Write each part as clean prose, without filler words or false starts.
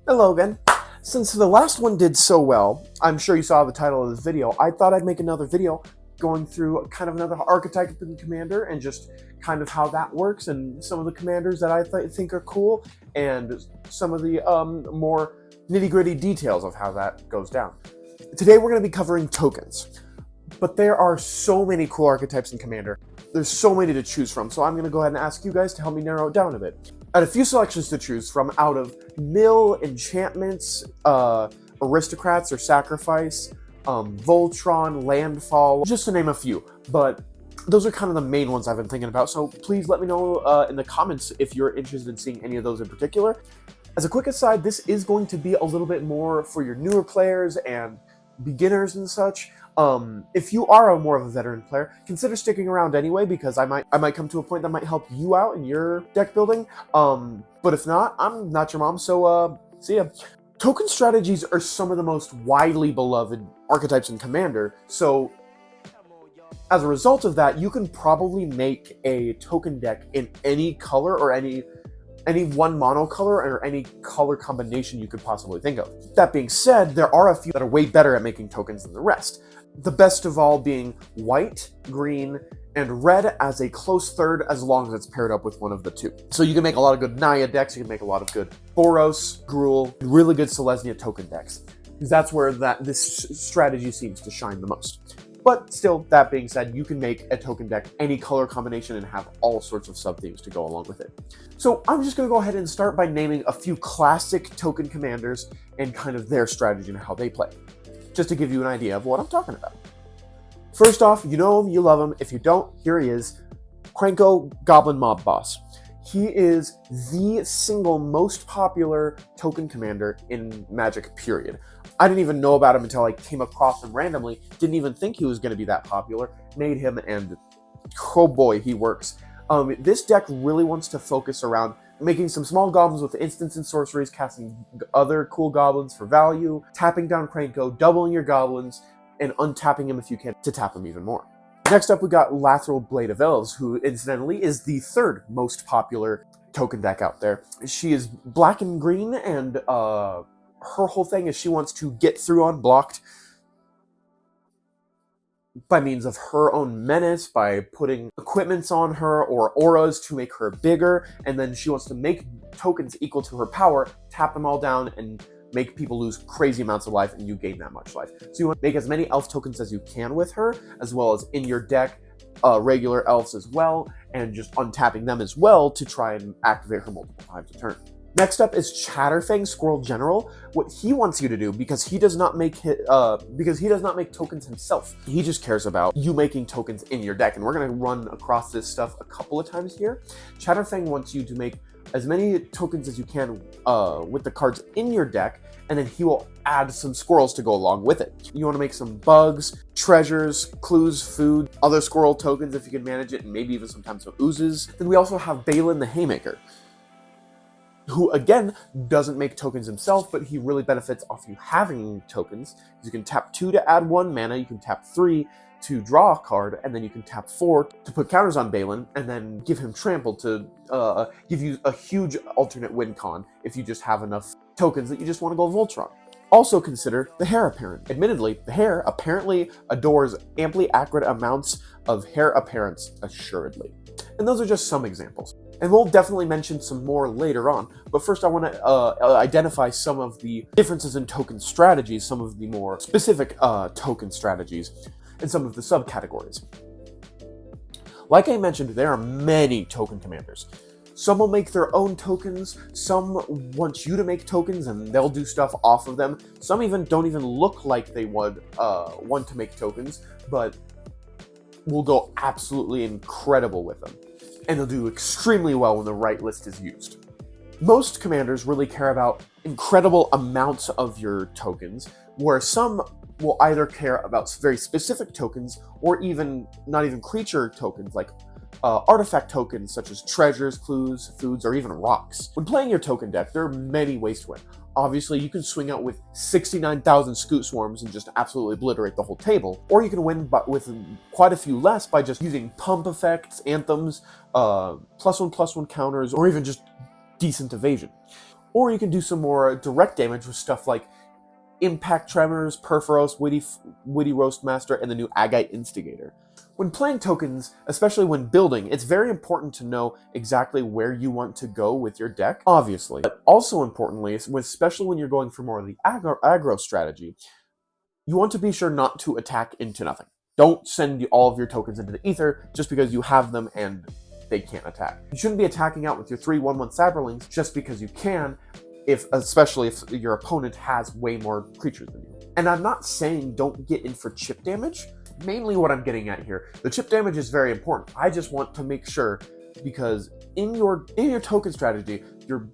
Hello again. Since the last one did so well, I'm sure you saw the title of this video, I thought I'd make another video going through kind of another archetype in Commander and just kind of how that works and some of the commanders that I think are cool and some of the more nitty-gritty details of how that goes down. Today we're going to be covering tokens, but there are so many cool archetypes in Commander. There's so many to choose from, so I'm going to go ahead and ask you guys to help me narrow it down a bit. I had a few selections to choose from out of mill, enchantments, aristocrats or sacrifice, Voltron, landfall, just to name a few. But those are kind of the main ones I've been thinking about, so please let me know in the comments if you're interested in seeing any of those in particular. As a quick aside, this is going to be a little bit more for your newer players and beginners and such. If you are more of a veteran player, consider sticking around anyway, because I might come to a point that might help you out in your deck building. But if not, I'm not your mom, so see ya. Token strategies are some of the most widely beloved archetypes in Commander, so as a result of that, you can probably make a token deck in any color or any one monocolor or any color combination you could possibly think of. That being said, there are a few that are way better at making tokens than the rest. The best of all being white, green, and red as a close third, as long as it's paired up with one of the two. So you can make a lot of good Naya decks, you can make a lot of good Boros, Gruul, really good Selesnya token decks. Because that's where this strategy seems to shine the most. But still, that being said, you can make a token deck any color combination and have all sorts of sub-themes to go along with it. So I'm just going to go ahead and start by naming a few classic token commanders and kind of their strategy and how they play, just to give you an idea of what I'm talking about. First off, you know him, you love him. If you don't, here he is. Krenko, Goblin Mob Boss. He is the single most popular token commander in Magic, period. I didn't even know about him until I came across him randomly. Didn't even think he was going to be that popular. Made him, and oh boy, he works. This deck really wants to focus around making some small goblins with instants and sorceries, casting other cool goblins for value, tapping down Krenko, doubling your goblins, and untapping him if you can to tap him even more. Next up, we got Lathril Blade of Elves, who incidentally is the third most popular token deck out there. She is black and green, and her whole thing is she wants to get through unblocked by means of her own menace, by putting equipments on her or auras to make her bigger, and then she wants to make tokens equal to her power, tap them all down, and make people lose crazy amounts of life, and you gain that much life. So you want to make as many elf tokens as you can with her, as well as in your deck, regular elves as well, and just untapping them as well to try and activate her multiple times a turn. Next up is Chatterfang, Squirrel General. What he wants you to do, because he does not make tokens himself, he just cares about you making tokens in your deck, and we're going to run across this stuff a couple of times here. Chatterfang wants you to make as many tokens as you can with the cards in your deck, and then he will add some squirrels to go along with it. You want to make some bugs, treasures, clues, food, other squirrel tokens if you can manage it, and maybe even sometimes some oozes. Then we also have Balin the Haymaker, who again doesn't make tokens himself, but he really benefits off you having tokens. You can tap 2 to add 1 mana, you can tap 3 to draw a card, and then you can tap 4 to put counters on Balin, and then give him Trample to give you a huge alternate win con if you just have enough tokens that you just want to go Voltron. Also consider the Heir Apparent. Admittedly, the Heir apparently adores amply accurate amounts of Heir Apparents, assuredly. And those are just some examples. And we'll definitely mention some more later on, but first I want to identify some of the differences in token strategies, some of the more specific token strategies, and some of the subcategories. Like I mentioned, there are many token commanders. Some will make their own tokens, some want you to make tokens and they'll do stuff off of them. Some even don't even look like they would want to make tokens, but will go absolutely incredible with them. And they'll do extremely well when the right list is used. Most commanders really care about incredible amounts of your tokens, where some will either care about very specific tokens or even not even creature tokens like artifact tokens such as treasures, clues, foods, or even rocks. When playing your token deck, there are many ways to win. Obviously, you can swing out with 69,000 Scute Swarms and just absolutely obliterate the whole table, or you can win with quite a few less by just using pump effects, anthems, +1/+1 counters, or even just decent evasion. Or you can do some more direct damage with stuff like Impact Tremors, Perforos, Witty Roastmaster, and the new Agite Instigator. When playing tokens, especially when building, it's very important to know exactly where you want to go with your deck, obviously. But also importantly, especially when you're going for more of the aggro strategy, you want to be sure not to attack into nothing. Don't send all of your tokens into the ether just because you have them and they can't attack. You shouldn't be attacking out with your 3/1/1 Sabrlings just because you can, especially if your opponent has way more creatures than you. And I'm not saying don't get in for chip damage. Mainly what I'm getting at here, the chip damage is very important. I just want to make sure, because in your token strategy, your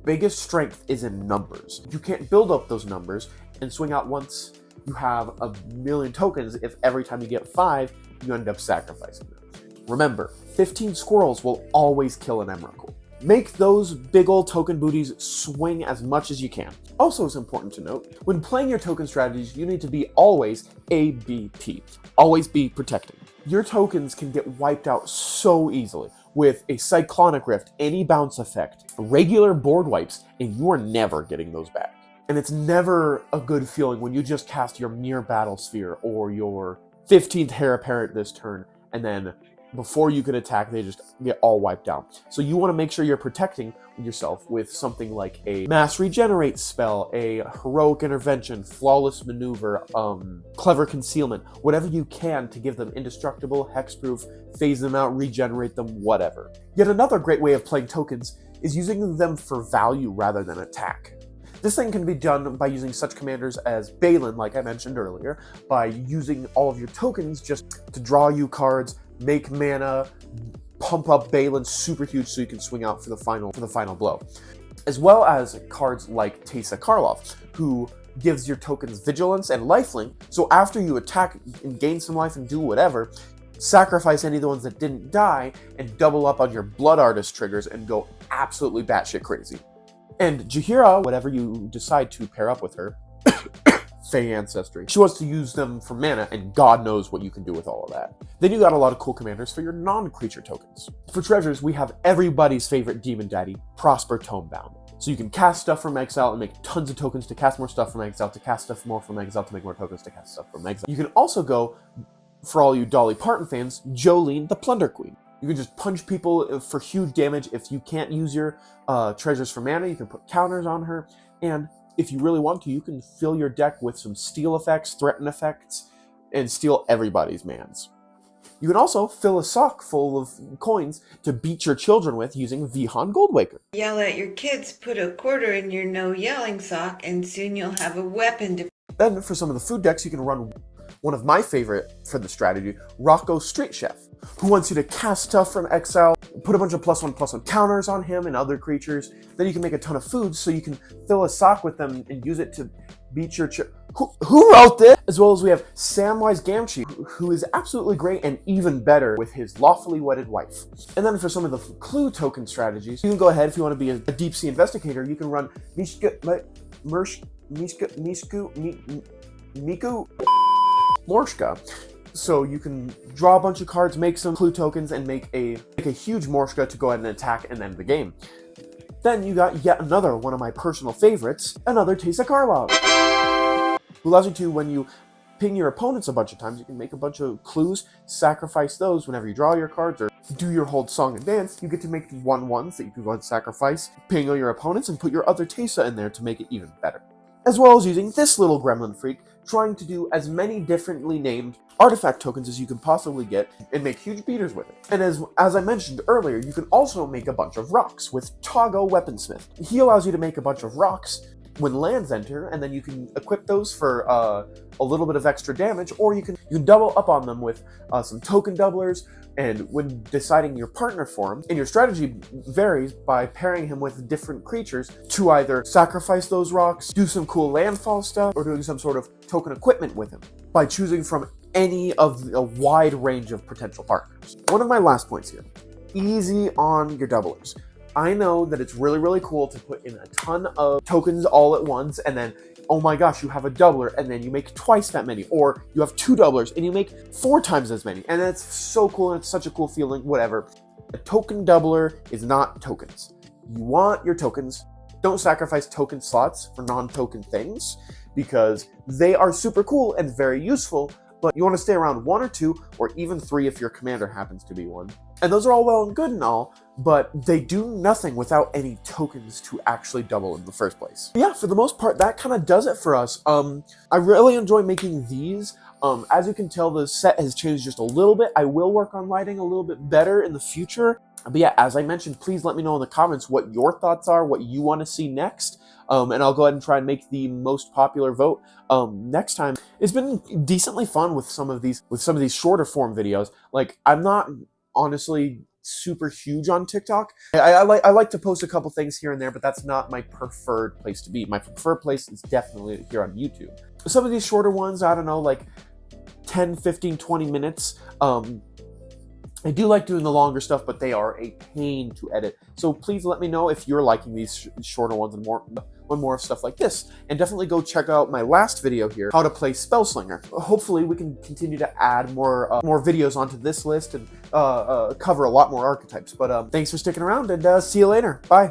biggest strength is in numbers. You can't build up those numbers and swing out once you have a million tokens if every time you get 5, you end up sacrificing them. Remember, 15 squirrels will always kill an Emrakul. Make those big old token booties swing as much as you can. Also, it's important to note, when playing your token strategies, you need to be always ABP. Always be protecting. Your tokens can get wiped out so easily with a Cyclonic Rift, any bounce effect, regular board wipes, and you are never getting those back. And it's never a good feeling when you just cast your Near Battle Sphere or your 15th Heir Apparent this turn, and then before you can attack, they just get all wiped out. So you want to make sure you're protecting yourself with something like a Mass Regenerate spell, a Heroic Intervention, Flawless Maneuver, Clever Concealment, whatever you can to give them indestructible, hexproof, phase them out, regenerate them, whatever. Yet another great way of playing tokens is using them for value rather than attack. This thing can be done by using such commanders as Balin, like I mentioned earlier, by using all of your tokens just to draw you cards, make mana, pump up Balin super huge so you can swing out for the final blow. As well as cards like Teysa Karlov, who gives your tokens vigilance and lifelink, so after you attack and gain some life and do whatever, sacrifice any of the ones that didn't die and double up on your Blood Artist triggers and go absolutely batshit crazy. And Jaheira, whatever you decide to pair up with her, Fey Ancestry, she wants to use them for mana, and God knows what you can do with all of that. Then you got a lot of cool commanders for your non-creature tokens. For treasures, we have everybody's favorite demon daddy, Prosper Tomebound. So you can cast stuff from exile and make tons of tokens to cast more stuff from exile, to cast stuff more from exile, to make more tokens to cast stuff from exile. You can also go, for all you Dolly Parton fans, Jolene the Plunder Queen. You can just punch people for huge damage. If you can't use your treasures for mana, you can put counters on her. And if you really want to, you can fill your deck with some steal effects, threaten effects, and steal everybody's mans. You can also fill a sock full of coins to beat your children with using Vihan Goldwaker. Yell at your kids, put a quarter in your no yelling sock, and soon you'll have a weapon to... Then for some of the food decks, you can run one of my favorite for the strategy, Rocco Street Chef, who wants you to cast stuff from exile, put a bunch of +1/+1 counters on him and other creatures. Then you can make a ton of food so you can fill a sock with them and use it to beat your Who wrote this? As well as we have Samwise Gamgee, who is absolutely great and even better with his lawfully wedded wife. And then for some of the clue token strategies, you can go ahead if you want to be a deep sea investigator. You can run Miku Morshka. So you can draw a bunch of cards, make some clue tokens, and make a huge Morshka to go ahead and attack and end the game. Then you got yet another one of my personal favorites, another Teysa Karlov, who allows you to, when you ping your opponents a bunch of times, you can make a bunch of clues, sacrifice those whenever you draw your cards, or do your whole song and dance. You get to make 1/1s that you can go ahead and sacrifice, ping all your opponents, and put your other Teysa in there to make it even better. As well as using this little gremlin freak, trying to do as many differently named artifact tokens as you can possibly get and make huge beaters with it. And as I mentioned earlier, you can also make a bunch of rocks with Toggo Weaponsmith. He allows you to make a bunch of rocks when lands enter, and then you can equip those for a little bit of extra damage, or you can double up on them with some token doublers. And when deciding your partner for him, and your strategy varies by pairing him with different creatures to either sacrifice those rocks, do some cool landfall stuff, or doing some sort of token equipment with him by choosing from any of a wide range of potential partners. One of my last points here, easy on your doublers. I know that it's really, really cool to put in a ton of tokens all at once, and then, oh my gosh, you have a doubler, and then you make twice that many, or you have 2 doublers, and you make 4 times as many, and that's so cool, and it's such a cool feeling, whatever. A token doubler is not tokens. You want your tokens Don't sacrifice token slots for non-token things, because they are super cool and very useful, but you want to stay around 1 or 2, or even 3 if your commander happens to be one. And those are all well and good and all, but they do nothing without any tokens to actually double in the first place. But yeah, for the most part, that kind of does it for us. I really enjoy making these. As you can tell, the set has changed just a little bit. I will work on lighting a little bit better in the future. But yeah, as I mentioned, please let me know in the comments what your thoughts are, what you want to see next. And I'll go ahead and try and make the most popular vote next time. It's been decently fun with some of these shorter form videos. Like, I'm not honestly super huge on TikTok. I like to post a couple things here and there, but that's not my preferred place to be. My preferred place is definitely here on YouTube. Some of these shorter ones, I don't know, like 10, 15, 20 minutes. I do like doing the longer stuff, but they are a pain to edit. So please let me know if you're liking these shorter ones and more stuff like this. And definitely go check out my last video here, how to play Spellslinger. Hopefully we can continue to add more videos onto this list and cover a lot more archetypes. But thanks for sticking around, and see you later. Bye.